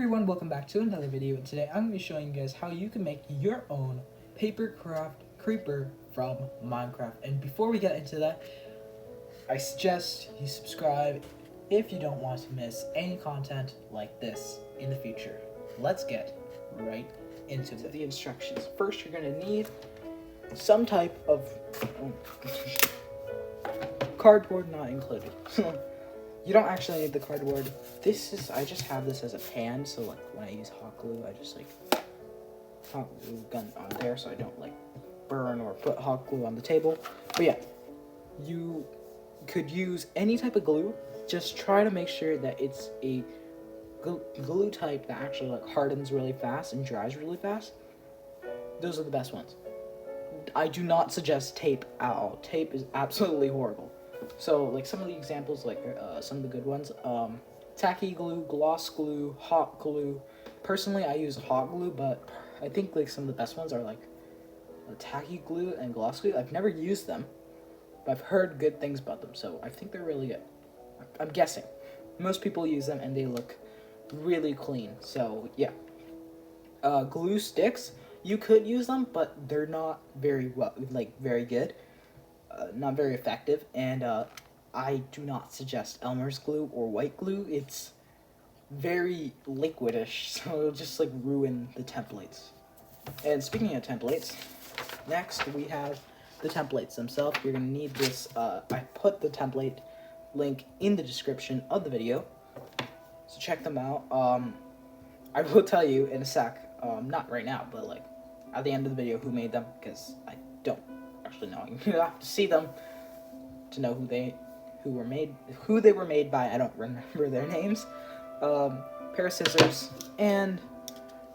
everyone, welcome back to another video, and today I'm going to be showing you guys how you can make your own Papercraft creeper from Minecraft. And before we get into that, I suggest you subscribe if you don't want to miss any content like this in the future. Let's get right into the instructions. First, you're going to need some type of cardboard, not included. You don't actually need the cardboard. I just have this as a pan, so like when I use hot glue, I just like hot glue gun on there so I don't like burn or put hot glue on the table. But yeah, you could use any type of glue. Just try to make sure that it's a glue type that actually like hardens really fast and dries really fast. Those are the best ones. I do not suggest tape at all. Tape is absolutely horrible. So, like, some of the examples, like, some of the good ones, tacky glue, gloss glue, hot glue. Personally, I use hot glue, but I think, like, some of the best ones are, like, tacky glue and gloss glue. I've never used them, but I've heard good things about them, so I think they're really good. I'm guessing. Most people use them, and they look really clean, so, yeah. Glue sticks, you could use them, but they're not very very good. Not very effective, and I do not suggest Elmer's glue or white glue. It's very liquidish, so it'll just like ruin the templates. And speaking of templates, next we have the templates themselves. You're gonna need this. I put the template link in the description of the video, so check them out. I will tell you in a sec, not right now, but like at the end of the video, who made them, because I don't actually know. You have to see them to know who they were made by. I don't remember their names. Pair of scissors and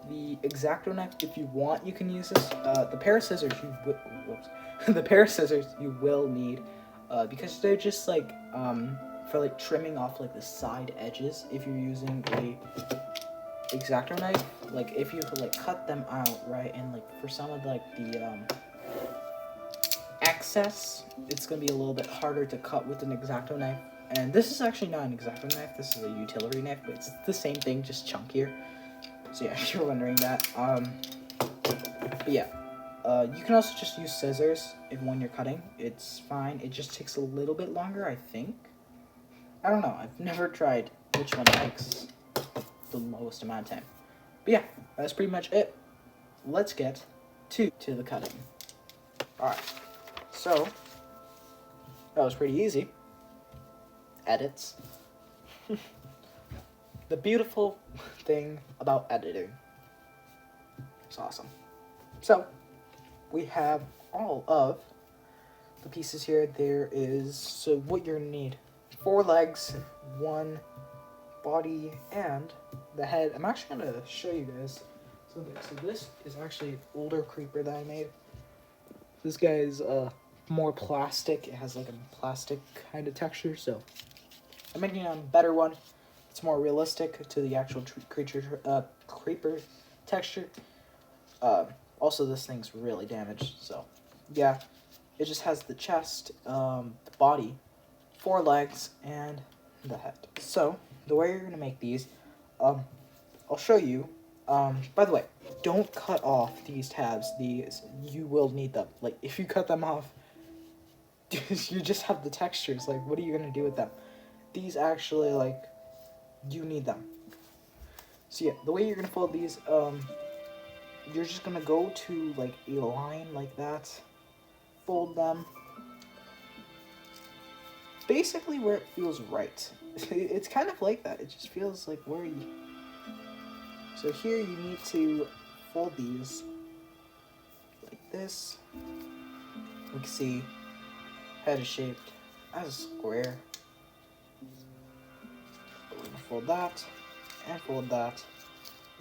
the X-Acto knife. If you want, you can use this. The pair of scissors you will need because they're just like for like trimming off like the side edges. If you're using a X-Acto knife, like if you like cut them out, right, and like for some of like the excess, it's gonna be a little bit harder to cut with an X-Acto knife. And this is actually not an X-Acto knife, this is a utility knife, but it's the same thing, just chunkier. So yeah, if you're wondering that. But yeah, you can also just use scissors when you're cutting. It's fine, it just takes a little bit longer, I think. I don't know, I've never tried which one takes the lowest amount of time. But yeah, that's pretty much it. Let's get to the cutting. Alright. So, that was pretty easy. Edits. The beautiful thing about editing. It's awesome. So, we have all of the pieces here. There is, so what you're gonna need. 4 legs, 1 body, and the head. I'm actually gonna show you guys something. So this is actually an older creeper that I made. This guy is, more plastic. It has like a plastic kind of texture, so I'm making a better one. It's more realistic to the actual creeper texture. Also, this thing's really damaged, so yeah. It just has the chest, the body, 4 legs, and the head. So the way you're gonna make these, I'll show you. By the way, don't cut off these tabs. These, you will need them. Like, if you cut them off, you just have the textures. Like, what are you gonna do with them? These actually, like, you need them. So yeah, the way you're gonna fold these, you're just gonna go to like a line like that, fold them basically where it feels right. It's kind of like that. It just feels like where you. So here you need to fold these like this. You can see head is shaped as a square. We're gonna fold that and fold that.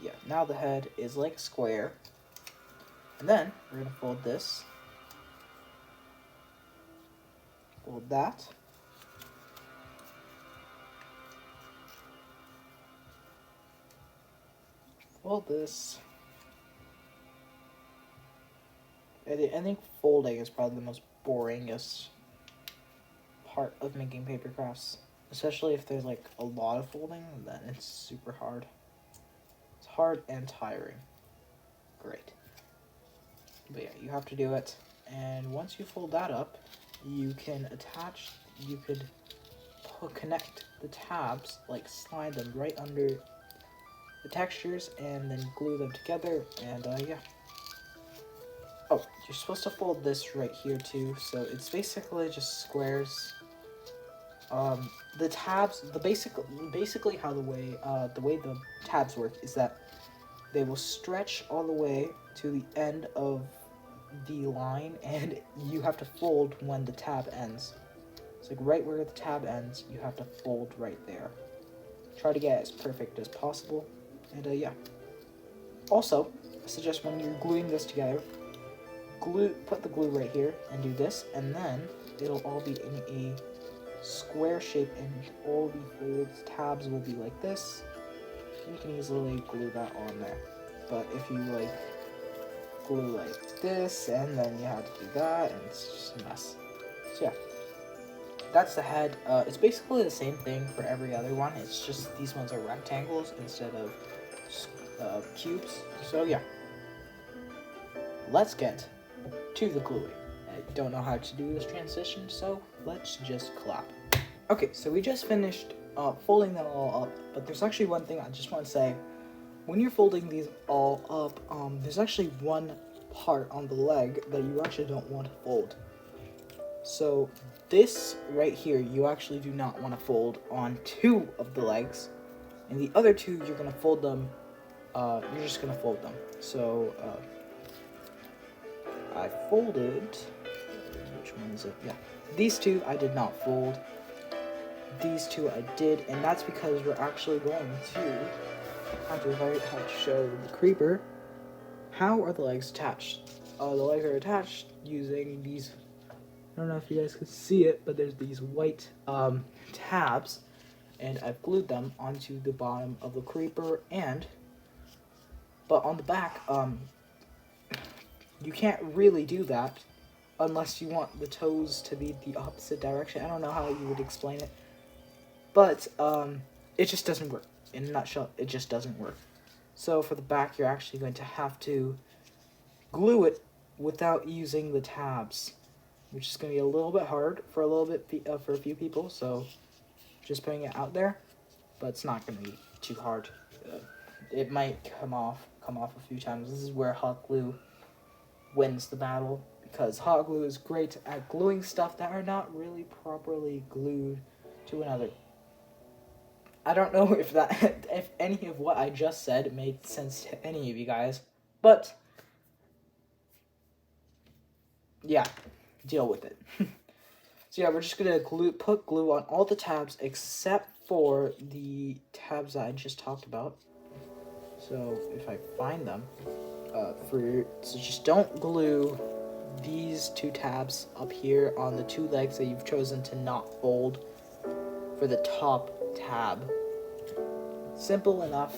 Yeah, now the head is like a square. And then we're gonna fold this. Fold that. Fold this. I think folding is probably the most boringest part of making paper crafts. Especially if there's like a lot of folding, then it's super hard. hard and tiring. Great. But yeah, you have to do it. And once you fold that up, you can connect the tabs, like slide them right under the textures and then glue them together, and yeah. Oh, you're supposed to fold this right here too, so it's basically just squares. The tabs, basically how the way the tabs work is that they will stretch all the way to the end of the line, and you have to fold when the tab ends. It's like right where the tab ends, you have to fold right there. Try to get as perfect as possible, and yeah. Also, I suggest when you're gluing this together, put the glue right here and do this, and then it'll all be in a square shape, and all the folds, tabs will be like this. You can easily glue that on there. But if you like glue like this, and then you have to do that, and it's just a mess. So yeah, that's the head. It's basically the same thing for every other one. It's just these ones are rectangles instead of cubes. So yeah, let's get to the gluing. I don't know how to do this transition, so let's just clap. Okay, so we just finished folding them all up, but there's actually one thing I just want to say. When you're folding these all up, there's actually one part on the leg that you actually don't want to fold. So this right here, you actually do not want to fold on two of the legs, and the other two, you're going to fold them, you're just going to fold them. So I folded, which one is it? Yeah, these two I did not fold. These two I did, and that's because we're actually going to have to show the creeper. How are the legs attached? The legs are attached using these, I don't know if you guys can see it, but there's these white tabs, and I've glued them onto the bottom of the creeper, but on the back, you can't really do that unless you want the toes to be the opposite direction. I don't know how you would explain it, but it just doesn't work. In a nutshell, it just doesn't work. So for the back, you're actually going to have to glue it without using the tabs, which is going to be a little bit hard for for a few people. So just putting it out there, but it's not going to be too hard. It might come off a few times. This is where hot glue wins the battle, because hot glue is great at gluing stuff that are not really properly glued to another. I don't know if any of what I just said made sense to any of you guys, but yeah, deal with it. So yeah, we're just gonna put glue on all the tabs except for the tabs that I just talked about. So if I find them, so just don't glue these two tabs up here on the two legs that you've chosen to not fold for the top tab. Simple enough.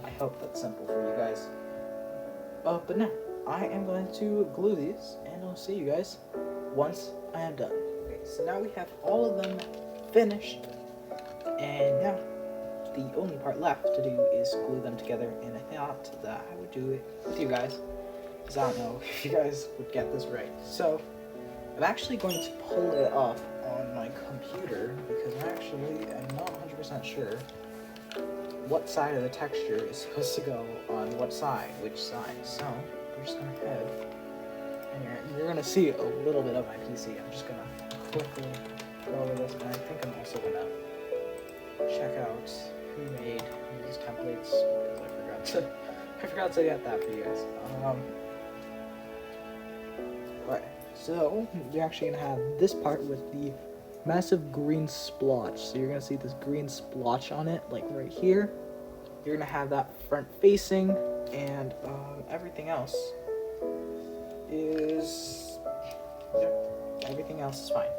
I hope that's simple for you guys. But now, I am going to glue these, and I'll see you guys once I am done. Okay, so now we have all of them finished, and now the only part left to do is glue them together, and I thought that I would do it with you guys, because I don't know if you guys would get this right. So, I'm actually going to pull it up on my computer, because I'm not 100% sure what side of the texture is supposed to go on which side. So, we're just going to head in here. You're going to see a little bit of my PC. I'm just going to quickly go over this, and I think I'm also going to check out who made these templates, because I forgot to get that for you guys. Right, so you're actually going to have this part with the massive green splotch. So you're going to see this green splotch on it, like right here. You're going to have that front facing, and everything else is, yeah, everything else is fine.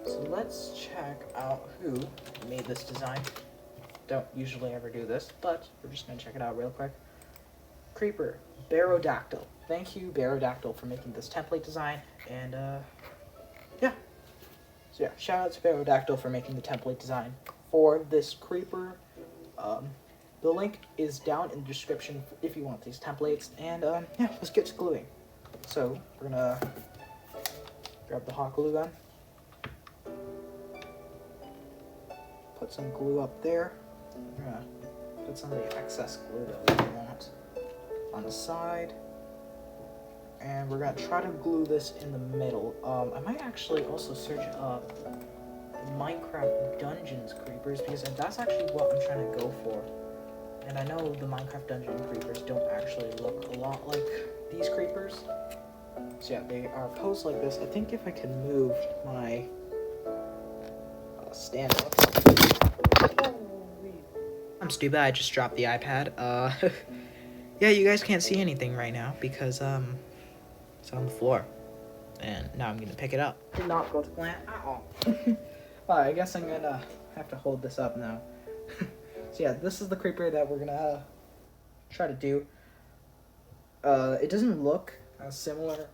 So let's check out who made this design. Don't usually ever do this, but we're just going to check it out real quick. Creeper, Barodactyl. Thank you, Barodactyl, for making this template design, and yeah. So yeah, shout out to Papercraft for making the template design for this creeper. The link is down in the description if you want these templates. And yeah, let's get to gluing. So we're gonna grab the hot glue gun, put some glue up there. We're gonna put some of the excess glue that we want on the side, and we're gonna try to glue this in the middle. I might actually also search up Minecraft Dungeons creepers, because that's actually what I'm trying to go for. And I know the Minecraft Dungeon creepers don't actually look a lot like these creepers. So yeah, they are posed like this. I think if I can move my stand up. I'm stupid, I just dropped the iPad. Yeah, you guys can't see anything right now because it's on the floor. And now I'm gonna pick it up. Did not go to plan at all. I guess I'm gonna have to hold this up now. So yeah, this is the creeper that we're gonna try to do. It doesn't look as similar.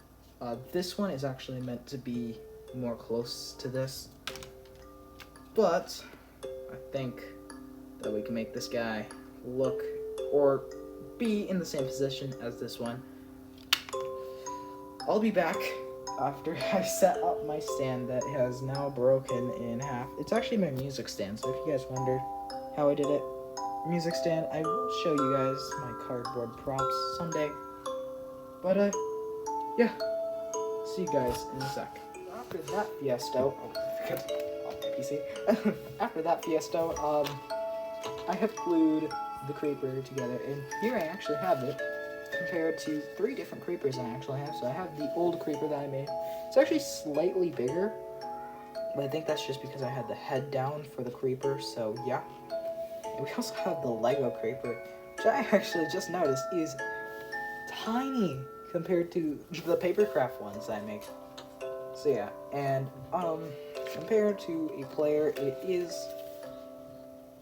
This one is actually meant to be more close to this. But I think that we can make this guy look or be in the same position as this one. I'll be back after I set up my stand that has now broken in half. It's actually my music stand, so if you guys wondered how I did it, music stand, I will show you guys my cardboard props someday. But yeah, see you guys in a sec. After that fiasco, PC. After that fiasco, I have glued the creeper together, and here I actually have it compared to 3 different creepers I actually have. So I have the old creeper that I made. It's actually slightly bigger, but I think that's just because I had the head down for the creeper, so yeah. And we also have the Lego creeper, which I actually just noticed is tiny compared to the Papercraft ones I make. So yeah, and compared to a player, it is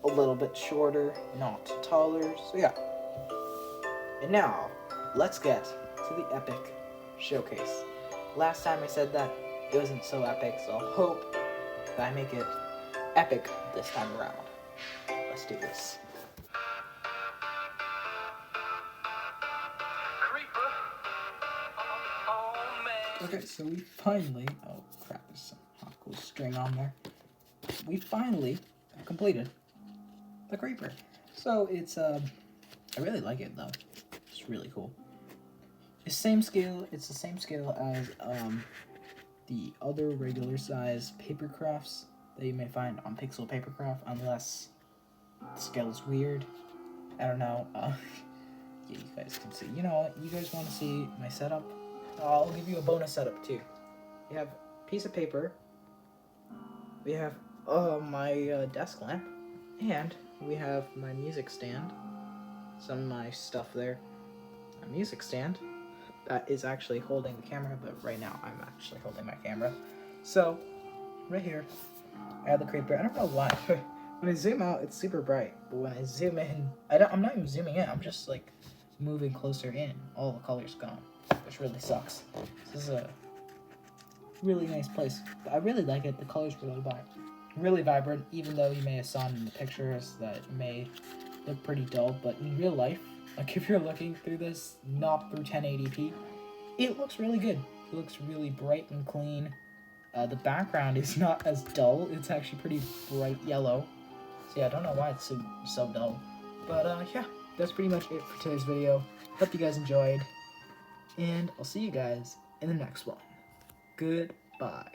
a little bit shorter, not taller, so yeah. And now, let's get to the epic showcase. Last time I said that it wasn't so epic, so I hope that I make it epic this time around. Let's do this. Okay, so we finally, oh crap, there's some hot glue string on there. We finally completed the creeper. So it's, I really like it though. It's really cool. It's the same scale as the other regular size Papercrafts that you may find on Pixel Papercraft, unless the scale is weird. I don't know. Yeah, you guys can see. You know what? You guys want to see my setup? I'll give you a bonus setup too. We have a piece of paper. We have my desk lamp, and we have my music stand. Some of my stuff there. A music stand that is actually holding the camera, but right now I'm actually holding my camera. So, right here, I have the creeper. I don't know why. When I zoom out, it's super bright, but when I zoom in, I'm not even zooming in. I'm just like moving closer in. All the colors gone, which really sucks. This is a really nice place. I really like it. The colors really vibrant, even though you may have saw in the pictures that it may look pretty dull, but in real life, like if you're looking through this, not through 1080p, it looks really good. It looks really bright and clean. The background is not as dull. It's actually pretty bright yellow. So yeah, I don't know why it's so dull. But yeah, that's pretty much it for today's video. Hope you guys enjoyed, and I'll see you guys in the next one. Goodbye.